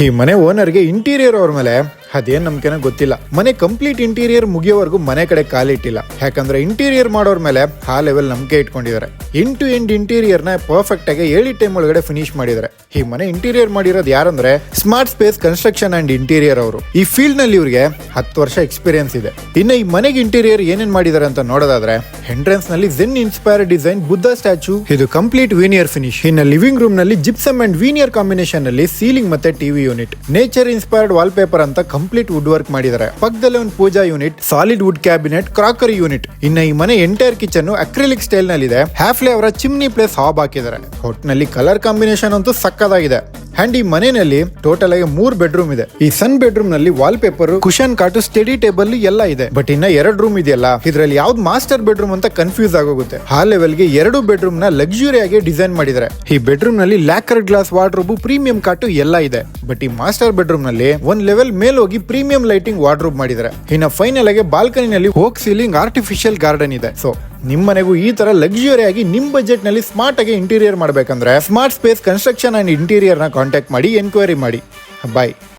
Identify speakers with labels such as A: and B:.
A: ಈ ಮನೆ ಓನರ್ಗೆ ಇಂಟೀರಿಯರ್ ಅವ್ರ ಮೇಲೆ ಅದೇನ್ ನಂಬಿಕೆನ ಗೊತ್ತಿಲ್ಲ. ಮನೆ ಕಂಪ್ಲೀಟ್ ಇಂಟೀರಿಯರ್ ಮುಗಿಯೋವರೆಗೂ ಮನೆ ಕಡೆ ಕಾಲಿಟ್ಟಿಲ್ಲ. ಯಾಕಂದ್ರೆ ಇಂಟೀರಿಯರ್ ಮಾಡೋರ್ ಮೇಲೆ ಆ ಲೆವೆಲ್ ನಂಬಿಕೆ ಇಟ್ಕೊಂಡಿದ್ದಾರೆ. ಎಂಡ್ ಟು ಎಂಡ್ ಇಂಟೀರಿಯರ್ ನ ಪರ್ಫೆಕ್ಟ್ ಆಗಿ 7 ಟೈಮ್ ಒಳಗಡೆ ಫಿನಿಶ್ ಮಾಡಿದ್ದಾರೆ. ಈ ಮನೆ ಇಂಟೀರಿಯರ್ ಮಾಡಿರೋದು ಯಾರಂದ್ರೆ smart space construction and interior ಅವರು. ಈ ಫೀಲ್ಡ್ ನಲ್ಲಿ ಇವ್ರಿಗೆ 10 ವರ್ಷ ಎಕ್ಸ್ಪೀರಿಯನ್ಸ್ ಇದೆ. ಇನ್ನು ಈ ಮನೆಗೆ ಇಂಟೀರಿಯರ್ ಏನೇನ್ ಮಾಡಿದ್ದಾರೆ ಅಂತ ನೋಡೋದಾದ್ರೆ, ಎಂಟ್ರೆನ್ಸ್ ನಲ್ಲಿ zen inspired design Buddha statue, ಇದು ಕಂಪ್ಲೀಟ್ ವೀನಿಯರ್ ಫಿನಿಶ್. ಇನ್ನು ಲಿವಿಂಗ್ ರೂಮ್ ನಲ್ಲಿ ಜಿಪ್ಸಮ್ ಅಂಡ್ ವೀನಿಯರ್ ಕಾಂಬಿನೇಷನ್ ನಲ್ಲಿ ಸೀಲಿಂಗ್ ಮತ್ತೆ TV unit, nature inspired wallpaper ಅಂತ ಕಂಪ್ಲೀಟ್ ವುಡ್ ವರ್ಕ್ ಮಾಡಿದ್ದಾರೆ. ಪಕ್ಕದಲ್ಲಿ ಒಂದು puja unit, solid wood cabinet, crockery unit. ಇನ್ನು ಈ ಮನೆ ಎಂಟೈರ್ ಕಿಚನ್ ಅಕ್ರಿಲಿಕ್ ಸ್ಟೈಲ್ ನಲ್ಲಿ ಇದೆ. ಹ್ಯಾಫ್ಲೆ ಅವರ ಚಿಮ್ನಿ ಪ್ಲೇಸ್ ಹಾಬ್ ಹಾಕಿದ್ದಾರೆ. ಒಟ್ಟಿನಲ್ಲಿ ಕಲರ್ ಕಾಂಬಿನೇಷನ್ ಅಂತೂ ಸಕ್ಕದಾಗಿದೆ. ಅಂಡ್ ಈ ಮನೆಯಲ್ಲಿ ಟೋಟಲ್ ಆಗಿ 3 ಬೆಡ್ರೂಮ್ ಇದೆ. ಈ ಸನ್ ಬೆಡ್ರೂಮ್ ನಲ್ಲಿ ವಾಲ್ ಪೇಪರ್, ಕುಶನ್ ಕಾಟು, ಸ್ಟಡಿ ಟೇಬಲ್ ಎಲ್ಲ ಇದೆ. ಬಟ್ ಇನ್ನ 2 ರೂಮ್ ಇದೆಯಲ್ಲ, ಇದ್ರಲ್ಲಿ ಯಾವ್ದು ಮಾಸ್ಟರ್ ಬೆಡ್ರೂಮ್ ಅಂತ ಕನ್ಫ್ಯೂಸ್ ಆಗೋಗುತ್ತೆ. ಆ ಲೆವೆಲ್ ಗೆ 2 ಬೆಡ್ರೂಮ್ ನ ಲಕ್ಸುರಿ ಆಗಿ ಡಿಸೈನ್ ಮಾಡಿದ್ದಾರೆ. ಈ ಬೆಡ್ರೂಮ್ ನಲ್ಲಿ ಲ್ಯಾಕರ್ ಗ್ಲಾಸ್ ವಾರ್ಡ್ರೋಬ್, ಪ್ರೀಮಿಯಂ ಕಾಟು ಎಲ್ಲ ಇದೆ. ಬಟ್ ಈ ಮಾಸ್ಟರ್ ಬೆಡ್ರೂಮ್ ನಲ್ಲಿ ಒಂದ್ ಲೆವೆಲ್ ಮೇಲ್ ಹೋಗಿ ಪ್ರೀಮಿಯಂ ಲೈಟಿಂಗ್ ವಾರ್ಡ್ರೋಬ್ ಮಾಡಿದ್ದಾರೆ. ಇನ್ನ ಫೈನಲ್ ಆಗಿ ಬಾಲ್ಕನಿ ನಲ್ಲಿ ಹೋಗ್ ಸೀಲಿಂಗ್ ಆರ್ಟಿಫಿಷಿಯಲ್ ಗಾರ್ಡನ್ ಇದೆ. ಸೊ ನಿಮ್ಮ ಮನೆಗೂ ಈ ತರ ಲಕ್ಸುರಿ ಆಗಿ ನಿಮ್ ಬಜೆಟ್ ನಲ್ಲಿ ಸ್ಮಾರ್ಟ್ ಆಗಿ ಇಂಟೀರಿಯರ್ ಮಾಡಬೇಕಂದ್ರೆ smart space construction and interior ನ ಕಾಂಟ್ಯಾಕ್ಟ್ ಮಾಡಿ, ಎನ್ಕ್ವೈರಿ ಮಾಡಿ. ಬಾಯ್.